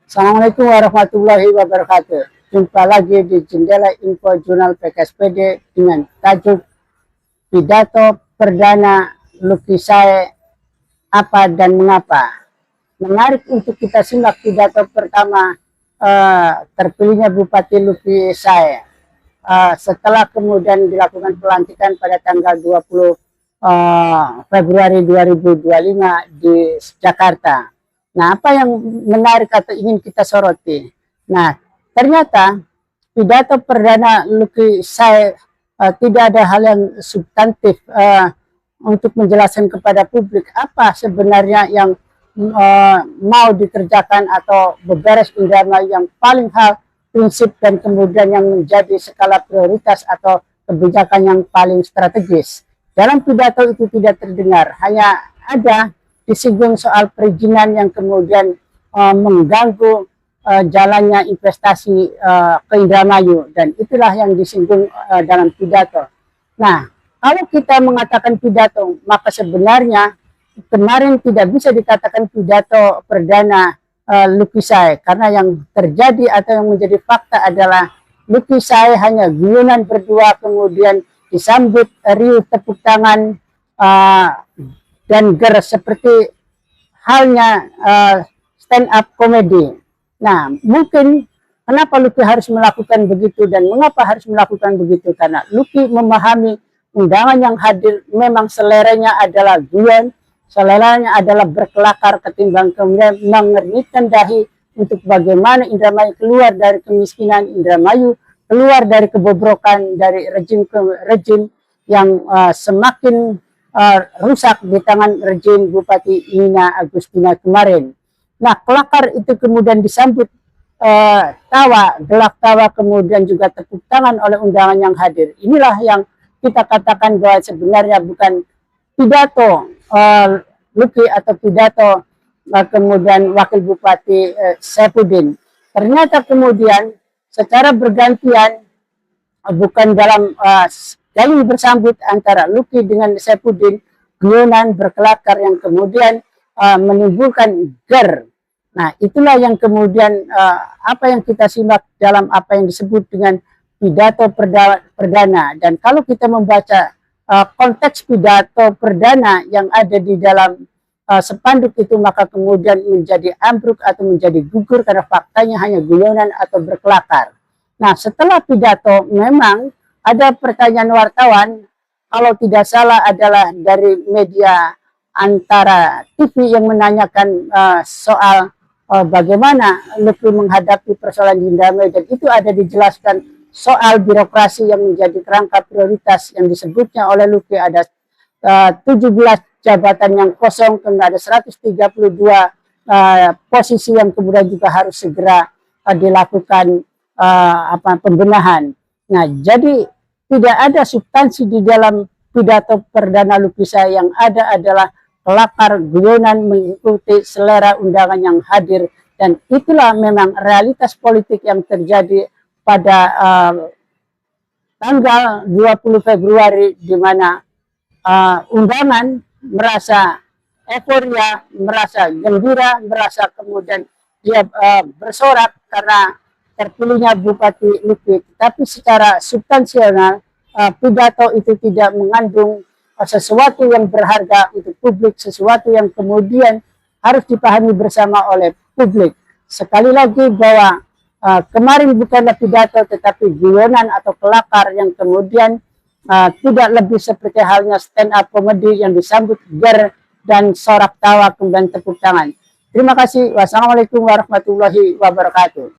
Assalamualaikum warahmatullahi wabarakatuh. Jumpa lagi di Jendela Info Jurnal PKSPD dengan tajuk Pidato Perdana Luki Sae Apa dan Mengapa. Menarik untuk kita simak pidato pertama terpilihnya Bupati Luki Sae setelah kemudian dilakukan pelantikan pada tanggal 20 Februari 2025 di Jakarta. Nah, apa yang menarik atau ingin kita soroti? Nah, ternyata pidato perdana Luki Sae tidak ada hal yang substantif untuk menjelaskan kepada publik apa sebenarnya yang mau dikerjakan atau beberes Indramayu yang paling hal prinsip dan kemudian yang menjadi skala prioritas atau kebijakan yang paling strategis. Dalam pidato itu tidak terdengar, hanya ada disinggung soal perizinan yang kemudian mengganggu jalannya investasi ke Indramayu, dan itulah yang disinggung dalam pidato. Nah, kalau kita mengatakan pidato, maka sebenarnya kemarin tidak bisa dikatakan pidato perdana Luki Sae, karena yang terjadi atau yang menjadi fakta adalah Luki Sae hanya guyonan berdua, kemudian disambut riuh tepuk tangan dan ger seperti halnya stand up comedy. Nah, mungkin kenapa Luki harus melakukan begitu dan mengapa harus melakukan begitu? Karena Luki memahami undangan yang hadir memang seleranya adalah guyon, seleranya adalah berkelakar ketimbang kemudian mengernyitkan dahi untuk bagaimana Indramayu keluar dari kemiskinan, Indramayu keluar dari kebobrokan, dari rejim ke rejim yang semakin rusak di tangan rejim Bupati Nina Agustina kemarin. Nah, kelakar itu kemudian disambut tawa, gelak tawa, kemudian juga tepuk tangan oleh undangan yang hadir. Inilah yang kita katakan bahwa sebenarnya bukan pidato Luki atau pidato kemudian Wakil Bupati Saifuddin. Ternyata kemudian secara bergantian, bukan dalam saling bersambut antara Luki dengan Saifuddin, guyonan berkelakar yang kemudian menimbulkan ger. Nah, itulah yang kemudian apa yang kita simak dalam apa yang disebut dengan pidato perdana. Dan kalau kita membaca konteks pidato perdana yang ada di dalam spanduk itu, maka kemudian menjadi ambruk atau menjadi gugur karena faktanya hanya guyonan atau berkelakar. Nah, setelah pidato memang ada pertanyaan wartawan, kalau tidak salah adalah dari media Antara TV yang menanyakan soal bagaimana Luki menghadapi persoalan di Indramayu, dan itu ada dijelaskan soal birokrasi yang menjadi kerangka prioritas yang disebutnya oleh Luki. Ada 17 jabatan yang kosong, kemudian ada 132 posisi yang kemudian juga harus segera dilakukan pembenahan. Nah, jadi tidak ada substansi di dalam pidato perdana Luki Sae, yang ada adalah kelakar guyonan mengikuti selera undangan yang hadir, dan itulah memang realitas politik yang terjadi pada tanggal 20 Februari di mana undangan merasa euforia, merasa gembira, merasa kemudian dia bersorak karena terpilihnya Bupati Luki. Tapi secara substansial pidato itu tidak mengandung sesuatu yang berharga untuk publik, sesuatu yang kemudian harus dipahami bersama oleh publik. Sekali lagi bahwa kemarin bukanlah pidato tetapi guyonan atau kelakar yang kemudian tidak lebih seperti halnya stand up comedy yang disambut ger dan sorak tawa kemudian tepuk tangan. Terima kasih. Wassalamualaikum warahmatullahi wabarakatuh.